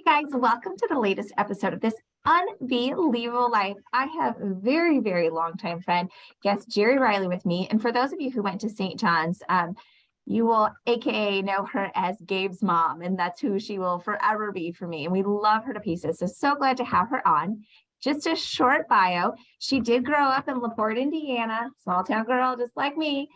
Guys, welcome to the latest episode of this UnBee-lievable Life. I have a very, very longtime friend, guest Geri Riley with me. And for those of you who went to St. John's, you will AKA know her as Gabe's mom, and that's who she will forever be for me. And we love her to pieces. So glad to have her on. Just a short bio. She did grow up in LaPorte, Indiana, small town girl just like me,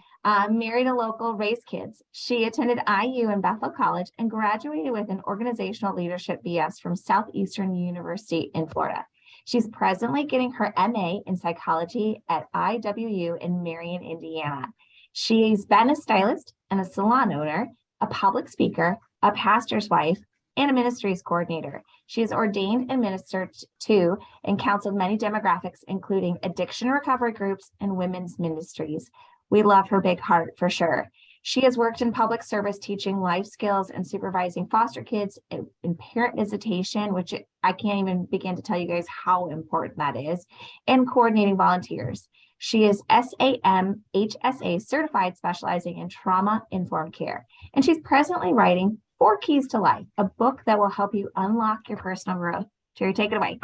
married a local, raised kids. She attended IU and Bethel College and graduated with an organizational leadership BS from Southeastern University in Florida. She's presently getting her MA in psychology at IWU in Marion, Indiana. She's been a stylist and a salon owner, a public speaker, a pastor's wife, and a ministries coordinator. She is ordained and ministered to and counseled many demographics, including addiction recovery groups and women's ministries. We love her big heart for sure. She has worked in public service, teaching life skills and supervising foster kids in parent visitation, which I can't even begin to tell you guys how important that is, and coordinating volunteers. She is SAM HSA certified, specializing in trauma-informed care. And she's presently writing 4 Keys to Life, a book that will help you unlock your personal growth. Geri, take it away.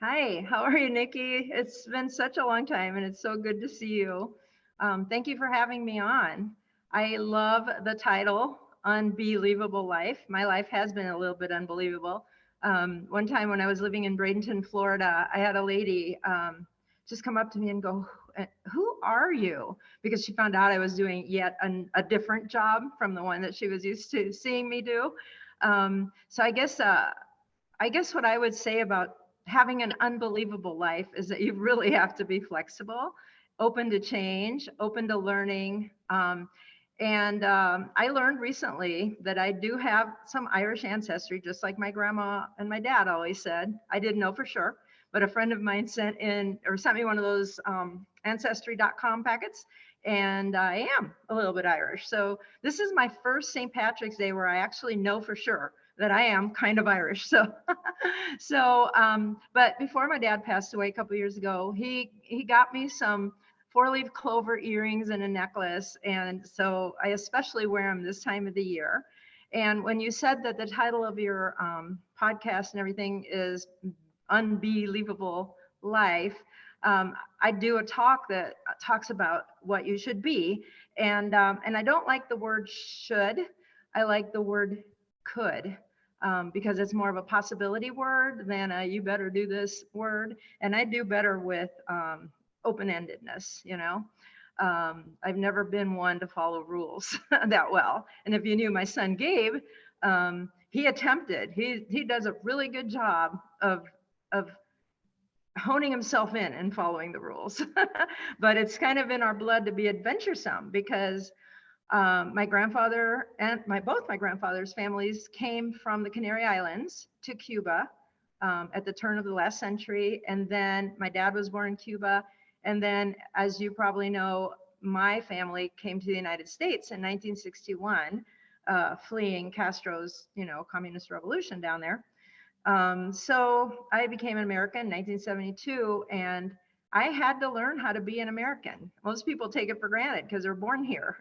Hi, how are you, Nikki? It's been such a long time and it's so good to see you. Thank you for having me on. I love the title, UnBee-lievable Life. My life has been a little bit unbelievable. One time when I was living in Bradenton, Florida, I had a lady just come up to me and go, "Who are you?" Because she found out I was doing yet a different job from the one that she was used to seeing me do. So I guess what I would say about having an unbelievable life is that you really have to be flexible, open to change, open to learning. I learned recently that I do have some Irish ancestry, just like my grandma and my dad always said. I didn't know for sure, but a friend of mine sent me one of those ancestry.com packets, and I am a little bit Irish. So this is my first St. Patrick's Day where I actually know for sure that I am kind of Irish. But before my dad passed away a couple of years ago, he got me some 4-leaf clover earrings and a necklace. And so I especially wear them this time of the year. And when you said that the title of your podcast and everything is UnBee-lievable Life, I do a talk that talks about what you should be. And I don't like the word should. I like the word could, because it's more of a possibility word than a you better do this word. And I do better with open-endedness, you know. I've never been one to follow rules that well. And if you knew my son Gabe, he attempted. He does a really good job of honing himself in and following the rules. But it's kind of in our blood to be adventuresome, because my grandfather and both my grandfather's families came from the Canary Islands to Cuba at the turn of the last century. And then my dad was born in Cuba. And then, as you probably know, my family came to the United States in 1961, fleeing Castro's, communist revolution down there. So I became an American in 1972, and I had to learn how to be an American. Most people take it for granted because they're born here.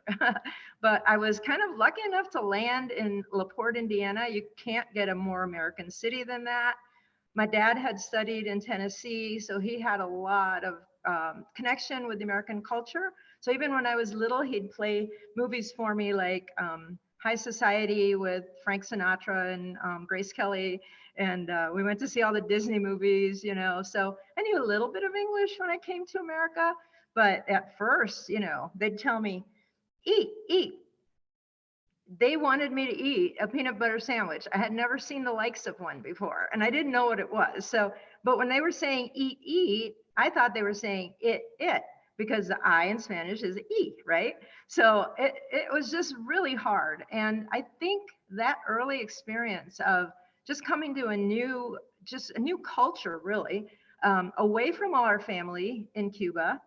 But I was kind of lucky enough to land in LaPorte, Indiana. You can't get a more American city than that. My dad had studied in Tennessee, so he had a lot of connection with the American culture. So even when I was little, he'd play movies for me like High Society with Frank Sinatra and Grace Kelly. And we went to see all the Disney movies, so I knew a little bit of English when I came to America. But at first, they'd tell me, eat. They wanted me to eat a peanut butter sandwich. I had never seen the likes of one before, and I didn't know what it was. But when they were saying eat, I thought they were saying it, because the I in Spanish is E, right? So it was just really hard. And I think that early experience of just coming to a new culture, really, away from all our family in Cuba,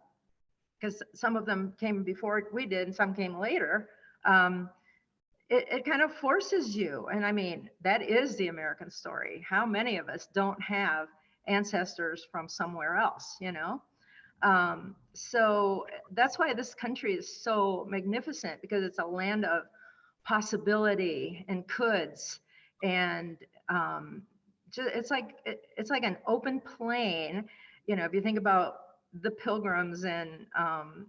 because some of them came before we did and some came later, it kind of forces you. And I mean, that is the American story. How many of us don't have ancestors from somewhere else, So that's why this country is so magnificent, because it's a land of possibility and coulds. And it's like an open plain. If you think about the pilgrims and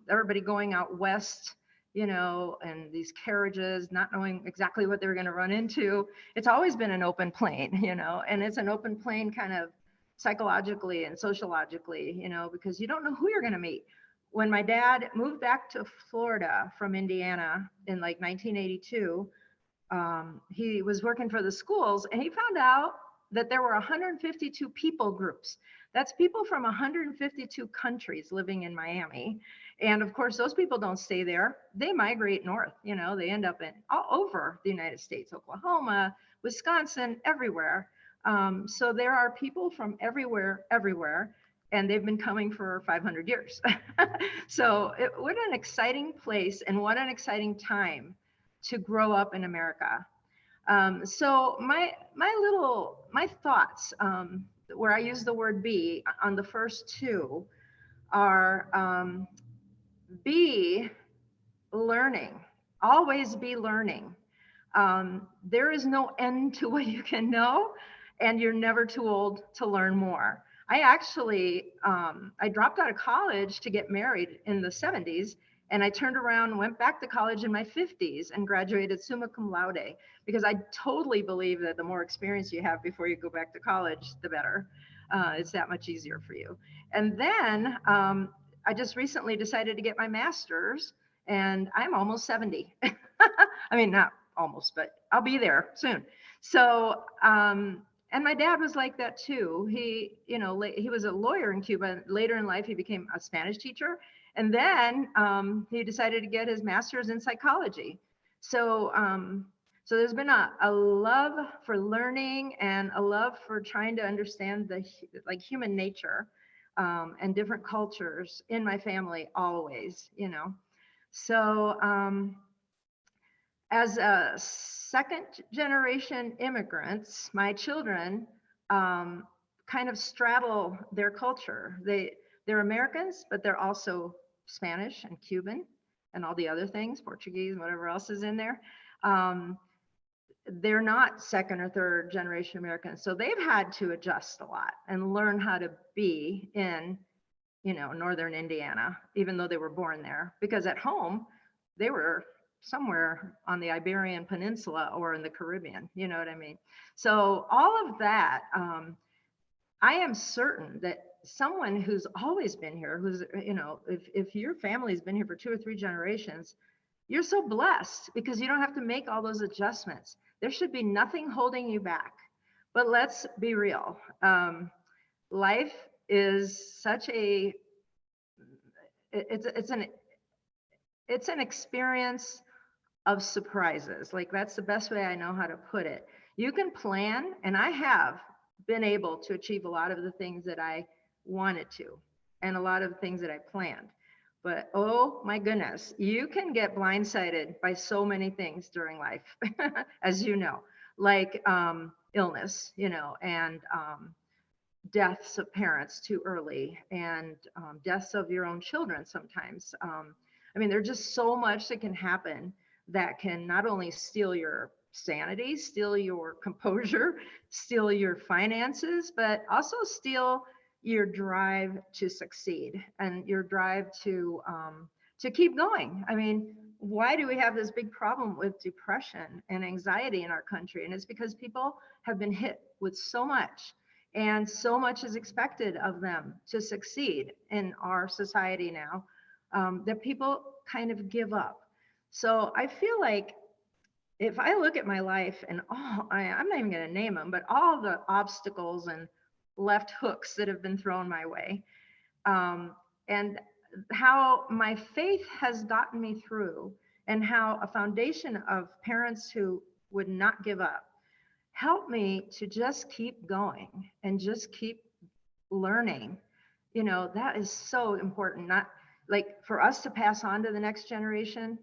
everybody going out west, and these carriages, not knowing exactly what they were going to run into. It's always been an open plain, and it's an open plain kind of psychologically and sociologically, because you don't know who you're going to meet. When my dad moved back to Florida from Indiana in like 1982, he was working for the schools, and he found out that there were 152 people groups. That's people from 152 countries living in Miami. And of course, those people don't stay there. They migrate north. They end up in all over the United States, Oklahoma, Wisconsin, everywhere. So there are people from everywhere, and they've been coming for 500 years. So what an exciting place, and what an exciting time to grow up in America. So my thoughts, where I use the word be on the first two, are be learning, always be learning. There is no end to what you can know, and you're never too old to learn more. I actually, I dropped out of college to get married in the 70s, and I turned around and went back to college in my 50s and graduated summa cum laude, because I totally believe that the more experience you have before you go back to college, the better. It's that much easier for you. And then I just recently decided to get my master's, and I'm almost 70. I mean, not almost, but I'll be there soon. So, and my dad was like that too. He was a lawyer in Cuba. Later in life, he became a Spanish teacher. And then he decided to get his master's in psychology. So, so there's been a love for learning, and a love for trying to understand the human nature and different cultures in my family always, So as a second generation immigrants, my children kind of straddle their culture. They're Americans, but they're also Spanish and Cuban and all the other things, Portuguese and whatever else is in there. They're not second or third generation Americans. So they've had to adjust a lot and learn how to be in, northern Indiana, even though they were born there, because at home they were somewhere on the Iberian Peninsula or in the Caribbean, you know what I mean? So all of that, I am certain that someone who's always been here, who's, if your family's been here for 2 or 3 generations, you're so blessed, because you don't have to make all those adjustments. There should be nothing holding you back. But let's be real. Life is such it's an experience of surprises. Like, that's the best way I know how to put it. You can plan, and I have been able to achieve a lot of the things that I wanted to, and a lot of the things that I planned. But oh my goodness, you can get blindsided by so many things during life, as you know, like illness, and deaths of parents too early, and deaths of your own children sometimes. I mean, there's just so much that can happen that can not only steal your sanity, steal your composure, steal your finances, but also steal your drive to succeed and your drive to keep going. I mean, why do we have this big problem with depression and anxiety in our country? And it's because people have been hit with so much, and so much is expected of them to succeed in our society now, that people kind of give up. So I feel like if I look at my life and I'm not even going to name them, but all the obstacles and left hooks that have been thrown my way, and how my faith has gotten me through, and how a foundation of parents who would not give up helped me to just keep going and just keep learning. That is so important. Not like for us to pass on to the next generation.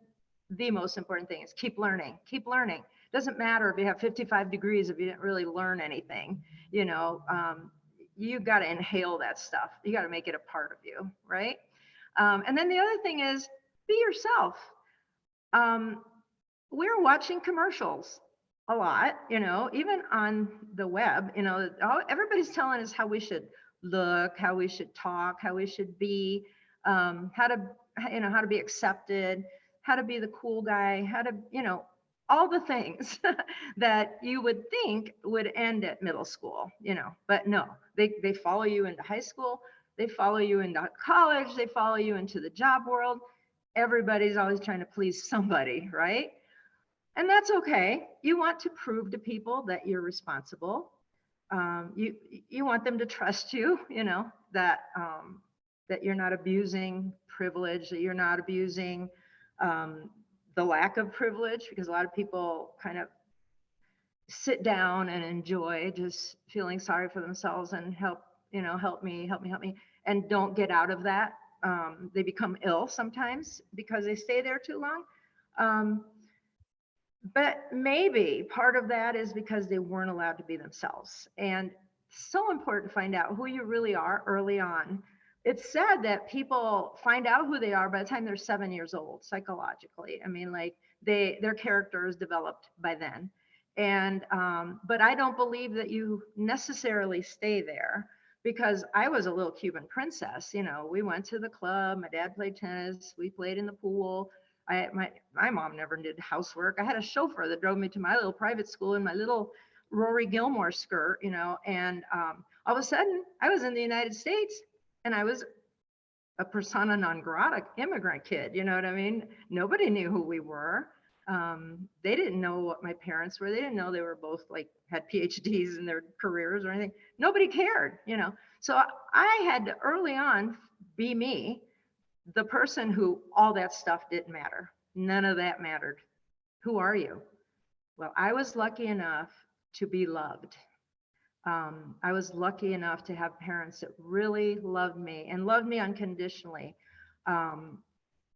The most important thing is keep learning. Keep learning. Doesn't matter if you have 55 degrees if you didn't really learn anything. You got to inhale that stuff. You got to make it a part of you, right? And then the other thing is be yourself. We're watching commercials a lot, even on the web, everybody's telling us how we should look, how we should talk, how we should be, how to, how to be accepted, how to be the cool guy, how to, all the things that you would think would end at middle school, but no, they follow you into high school, they follow you into college, they follow you into the job world. Everybody's always trying to please somebody, right? And that's okay. You want to prove to people that you're responsible. You want them to trust you, that you're not abusing privilege, that you're not abusing the lack of privilege, because a lot of people kind of sit down and enjoy just feeling sorry for themselves and help me, and don't get out of that. They become ill sometimes because they stay there too long. But maybe part of that is because they weren't allowed to be themselves. And so important to find out who you really are early on. It's sad that people find out who they are by the time they're 7 years old, psychologically. I mean, like their character is developed by then. And but I don't believe that you necessarily stay there, because I was a little Cuban princess. We went to the club. My dad played tennis. We played in the pool. My mom never did housework. I had a chauffeur that drove me to my little private school in my little Rory Gilmore skirt, and all of a sudden I was in the United States and I was a persona non grata immigrant kid. You know what I mean? Nobody knew who we were. They didn't know what my parents were. They didn't know they were both had PhDs in their careers or anything. Nobody cared, So I had to early on be me, the person who all that stuff didn't matter. None of that mattered. Who are you? Well, I was lucky enough to be loved. I was lucky enough to have parents that really loved me and loved me unconditionally.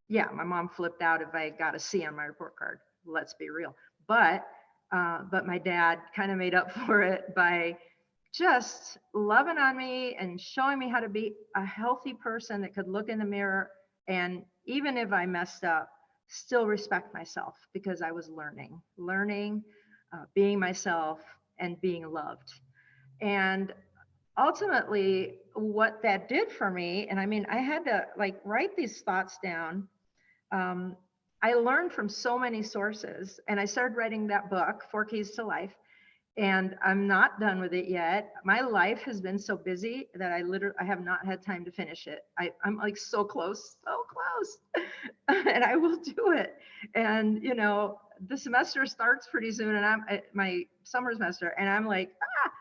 Yeah, my mom flipped out if I got a C on my report card. Let's be real. But my dad kind of made up for it by just loving on me and showing me how to be a healthy person that could look in the mirror, and even if I messed up, still respect myself, because I was learning, being myself and being loved. And ultimately what that did for me, and I mean, I had to write these thoughts down. I learned from so many sources, and I started writing that book, 4 Keys to Life. And I'm not done with it yet. My life has been so busy that I have not had time to finish it. I'm so close, and I will do it. And the semester starts pretty soon, and I'm my summer semester, and I'm I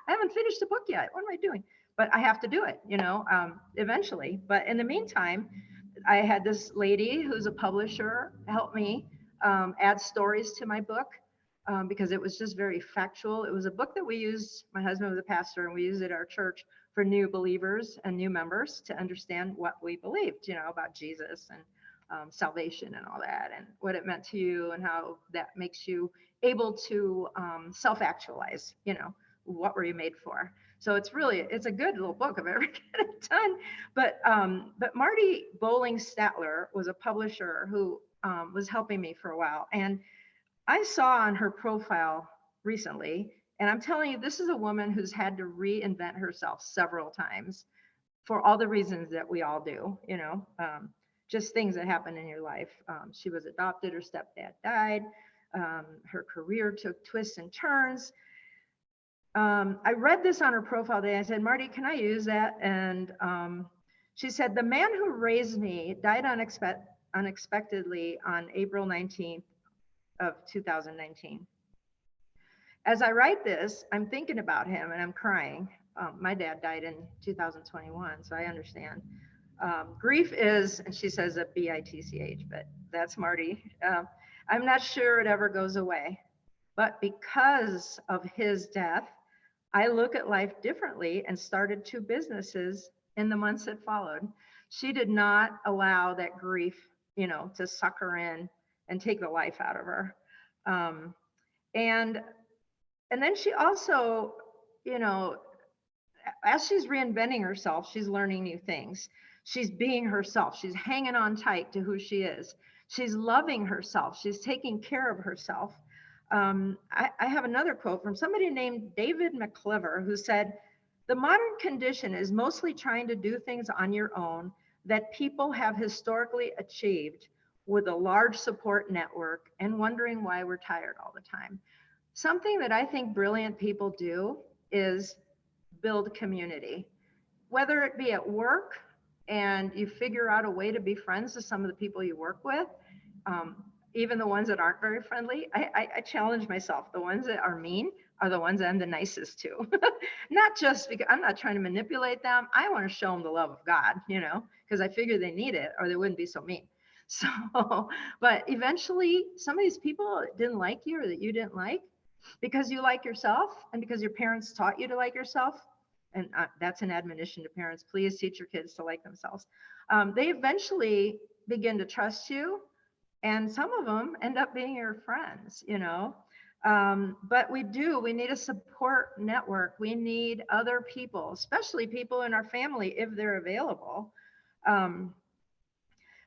haven't finished the book yet. What am I doing? But I have to do it, eventually. But in the meantime, I had this lady who's a publisher help me add stories to my book. Because it was just very factual. It was a book that we used, my husband was a pastor, and we used it at our church for new believers and new members to understand what we believed, about Jesus and salvation and all that, and what it meant to you, and how that makes you able to self-actualize, what were you made for? So it's a good little book if I ever get it done. But Marty Bowling Statler was a publisher who was helping me for a while. And I saw on her profile recently, and I'm telling you, this is a woman who's had to reinvent herself several times for all the reasons that we all do, just things that happen in your life. She was adopted, her stepdad died, her career took twists and turns. I read this on her profile today. I said, Marty, can I use that? And she said, the man who raised me died unexpectedly on April 19th. Of 2019. As I write this, I'm thinking about him and I'm crying. My dad died in 2021, so I understand. Grief is, and she says a bitch, but that's Marty. I'm not sure it ever goes away, but because of his death, I look at life differently and started 2 businesses in the months that followed. She did not allow that grief, to suck her in and take the life out of her. And then she also, as she's reinventing herself, she's learning new things. She's being herself. She's hanging on tight to who she is. She's loving herself. She's taking care of herself. I have another quote from somebody named David McClever, who said, "The modern condition is mostly trying to do things on your own that people have historically achieved with a large support network and wondering why we're tired all the time." Something that I think brilliant people do is build community, whether it be at work and you figure out a way to be friends with some of the people you work with, um, even the ones that aren't very friendly. I challenge myself. The ones that are mean are the ones I'm the nicest to. Not just because I'm not trying to manipulate them. I want to show them the love of God, because I figure they need it or they wouldn't be so mean. So, but eventually some of these people didn't like you or that you didn't like because you like yourself and because your parents taught you to like yourself. And that's an admonition to parents. Please teach your kids to like themselves. They eventually begin to trust you, and some of them end up being your friends. But we need a support network. We need other people, especially people in our family if they're available.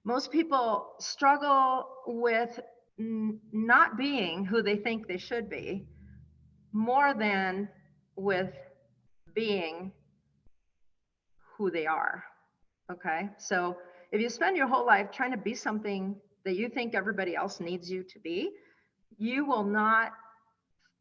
Most people struggle with not being who they think they should be more than with being who they are. Okay. So if you spend your whole life trying to be something that you think everybody else needs you to be, you will not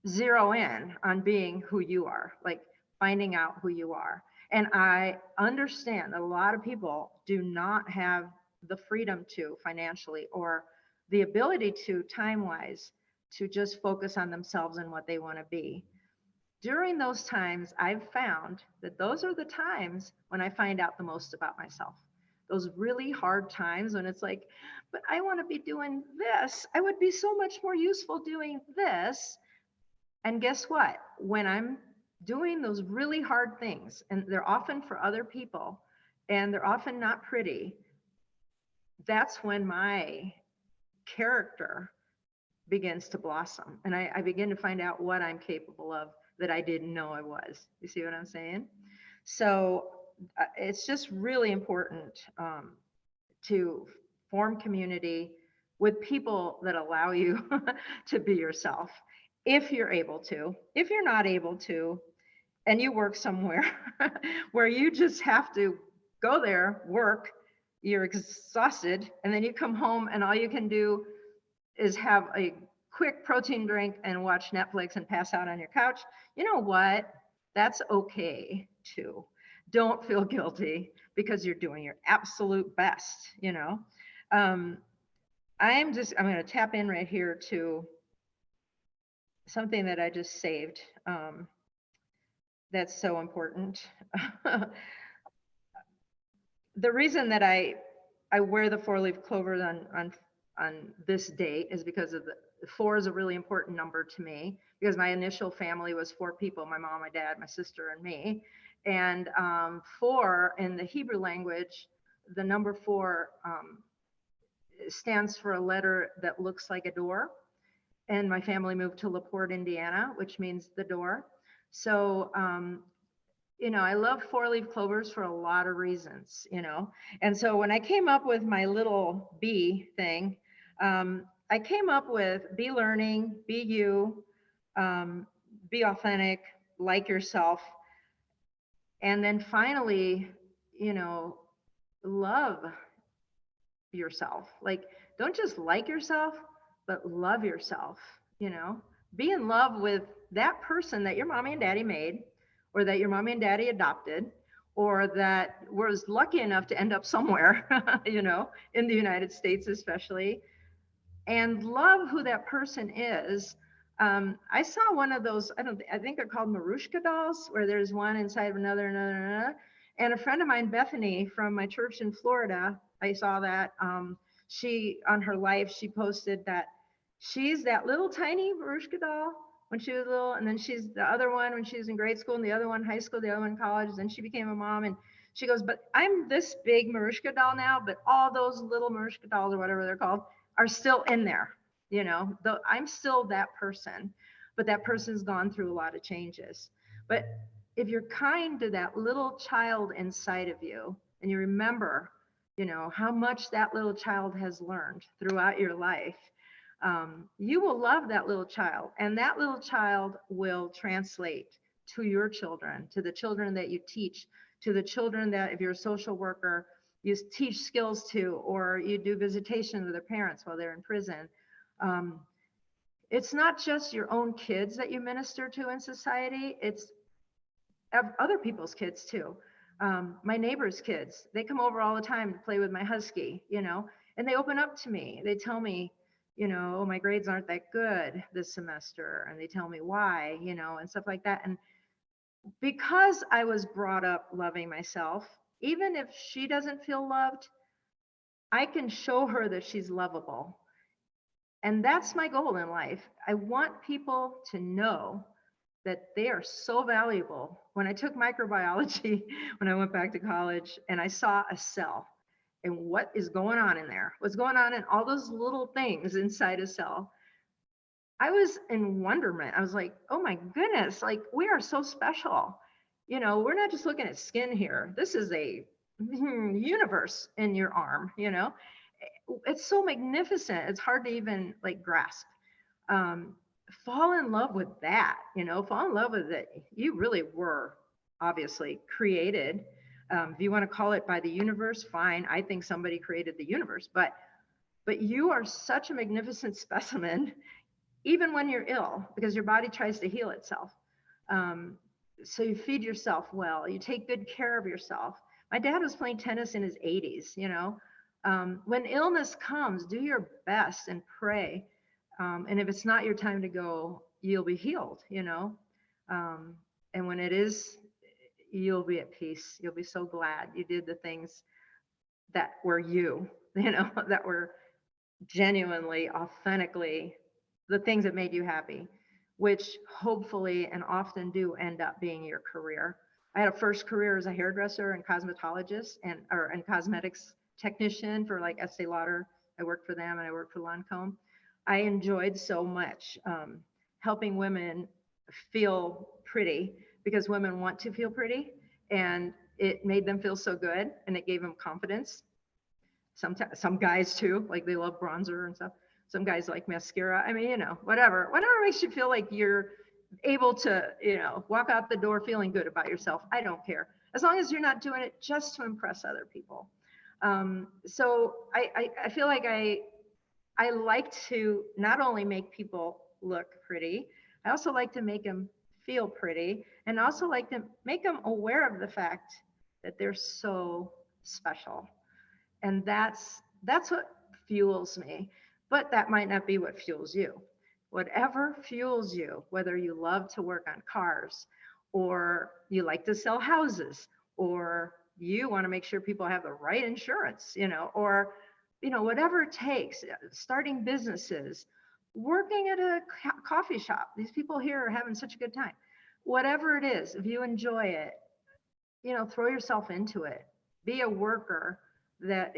zero in on being who you are, like finding out who you are. And I understand that a lot of people do not have the freedom to financially or the ability to time wise to just focus on themselves and what they want to be. During those times, I've found that those are the times when I find out the most about myself. Those really hard times when it's like, but I want to be doing this. I would be so much more useful doing this. And guess what? When I'm doing those really hard things, and they're often for other people, and they're often not pretty, that's when my character begins to blossom. And I begin to find out what I'm capable of that I didn't know I was. You see what I'm saying? So it's just really important to form community with people that allow you to be yourself if you're able to. If you're not able to, and you work somewhere where you just have to go there, work, you're exhausted, and then you come home and all you can do is have a quick protein drink and watch Netflix and pass out on your couch, you know what? That's okay too. Don't feel guilty because you're doing your absolute best. I'm going to tap in right here to something that I just saved. That's so important. The reason that I wear the 4-leaf clover on this date is because of the 4 is a really important number to me because my initial family was 4 people: my mom, my dad, my sister, and me. And 4 in the Hebrew language, the number 4 stands for a letter that looks like a door. And my family moved to LaPorte, Indiana, which means the door. So I love 4-leaf clovers for a lot of reasons. And so when I came up with my little bee thing, I came up with be learning, be you, be authentic, like yourself. And then finally, love yourself. Like, don't just like yourself, but love yourself. Be in love with that person that your mommy and daddy made, or that your mommy and daddy adopted, or that was lucky enough to end up somewhere, in the United States especially, and love who that person is. I saw one of those, I think they're called Marushka dolls, where there's one inside of another. And a friend of mine, Bethany, from my church in Florida, I saw that. She, on her life, she posted that she's that little tiny Marushka doll when she was little, and then she's the other one when she was in grade school, and the other one high school, the other one college. Then she became a mom, and she goes, but I'm this big Marushka doll now, but all those little Marushka dolls, or whatever they're called, are still in there. I'm still that person, but that person's gone through a lot of changes. But if you're kind to that little child inside of you, and you remember, how much that little child has learned throughout your life, You will love that little child, and that little child will translate to your children, to the children that you teach, to the children that, if you're a social worker, you teach skills to, or you do visitation with their parents while they're in prison. Um, it's not just your own kids that you minister to in society, it's other people's kids too. My neighbors' kids, they come over all the time to play with my husky, and they open up to me. They tell me, oh, my grades aren't that good this semester. And they tell me why, and stuff like that. And because I was brought up loving myself, even if she doesn't feel loved, I can show her that she's lovable. And that's my goal in life. I want people to know that they are so valuable. When I took microbiology, when I went back to college, and I saw a cell and what is going on in there, what's going on in all those little things inside a cell, I was in wonderment. I was like, oh my goodness, like we are so special. We're not just looking at skin here. This is a universe in your arm, It's so magnificent. It's hard to even like grasp. Fall in love with that, fall in love with it. You really were obviously created. If you want to call it by the universe, fine. I think somebody created the universe, but you are such a magnificent specimen, even when you're ill, because your body tries to heal itself. So you feed yourself well, you take good care of yourself. My dad was playing tennis in his 80s, when illness comes, do your best and pray. And if it's not your time to go, you'll be healed, and when it is, you'll be at peace. You'll be so glad you did the things that were that were genuinely, authentically the things that made you happy, which hopefully and often do end up being your career. I had a first career as a hairdresser and cosmetologist and cosmetics technician for like Estee Lauder. I worked for them, and I worked for Lancome. I enjoyed so much helping women feel pretty, because women want to feel pretty, and it made them feel so good, and it gave them confidence. Some guys too, like they love bronzer and stuff. Some guys like mascara. I mean, whatever makes you feel like you're able to, walk out the door feeling good about yourself. I don't care, as long as you're not doing it just to impress other people. So I feel like I like to not only make people look pretty, I also like to make them feel pretty, and also like to make them aware of the fact that they're so special. And that's what fuels me. But that might not be what fuels you. Whatever fuels you, whether you love to work on cars, or you like to sell houses, or you want to make sure people have the right insurance, or whatever it takes, starting businesses, working at a coffee shop. These people here are having such a good time. Whatever it is, if you enjoy it, throw yourself into it. Be a worker that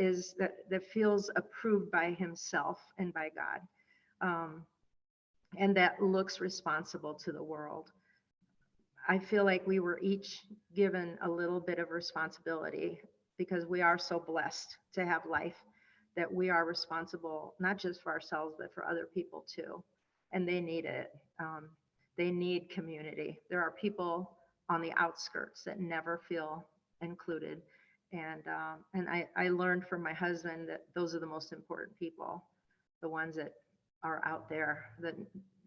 feels approved by himself and by God, and that looks responsible to the world. I feel like we were each given a little bit of responsibility, because we are so blessed to have life, that we are responsible not just for ourselves, but for other people too. And they need it. They need community. There are people on the outskirts that never feel included. And I learned from my husband that those are the most important people, the ones that are out there, that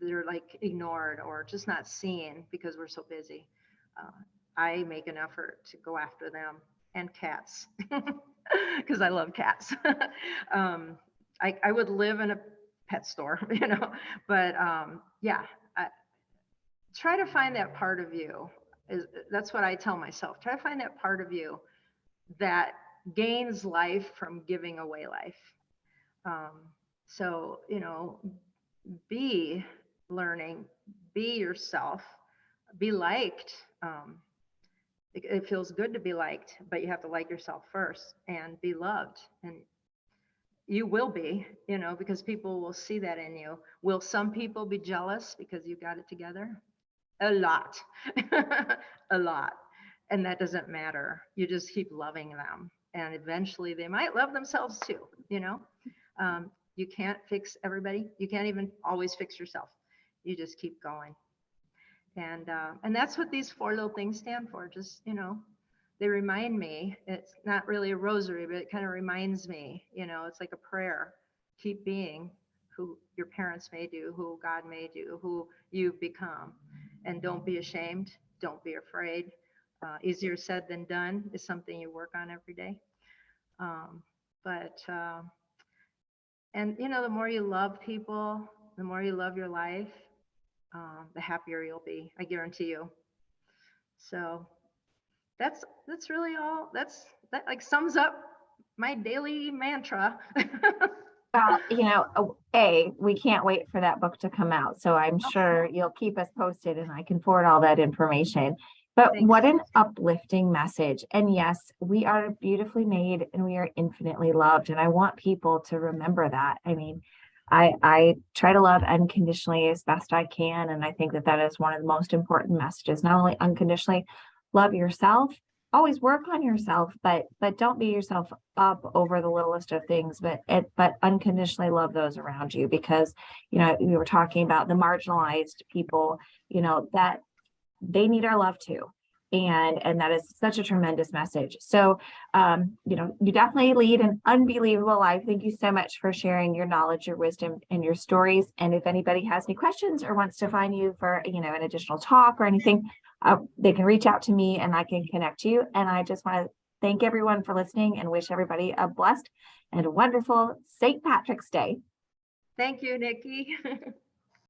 they're like ignored or just not seen because we're so busy. I make an effort to go after them, and cats, because I love cats. I would live in a pet store, but yeah, try to find that part of you. That's what I tell myself. Try to find that part of you that gains life from giving away life. So, be learning, be yourself, be liked. It feels good to be liked, but you have to like yourself first, and be loved. And you will be, because people will see that in you. Will some people be jealous because you got it together? A lot, a lot. And that doesn't matter. You just keep loving them, and eventually they might love themselves too, You can't fix everybody. You can't even always fix yourself. You just keep going. And that's what these 4 little things stand for. Just, they remind me. It's not really a rosary, but it kind of reminds me, it's like a prayer. Keep being who your parents made you, who God made you, who you've become. And don't be ashamed. Don't be afraid. Easier said than done is something you work on every day. And the more you love people, the more you love your life, the happier you'll be. I guarantee you. So that's really all. That like sums up my daily mantra. Well, we can't wait for that book to come out. So I'm sure you'll keep us posted and I can forward all that information. But Thanks. what an uplifting message. And yes, we are beautifully made and we are infinitely loved. And I want people to remember that. I mean, I try to love unconditionally as best I can. And I think that is one of the most important messages. Not only unconditionally love yourself, always work on yourself, but don't beat yourself up over the littlest of things, but unconditionally love those around you, because we were talking about the marginalized people, that they need our love too. And that is such a tremendous message. So, you definitely lead an unbelievable life. Thank you so much for sharing your knowledge, your wisdom, and your stories. And if anybody has any questions or wants to find you for, an additional talk or anything, they can reach out to me and I can connect you. And I just want to thank everyone for listening and wish everybody a blessed and wonderful St. Patrick's Day. Thank you, Nikki.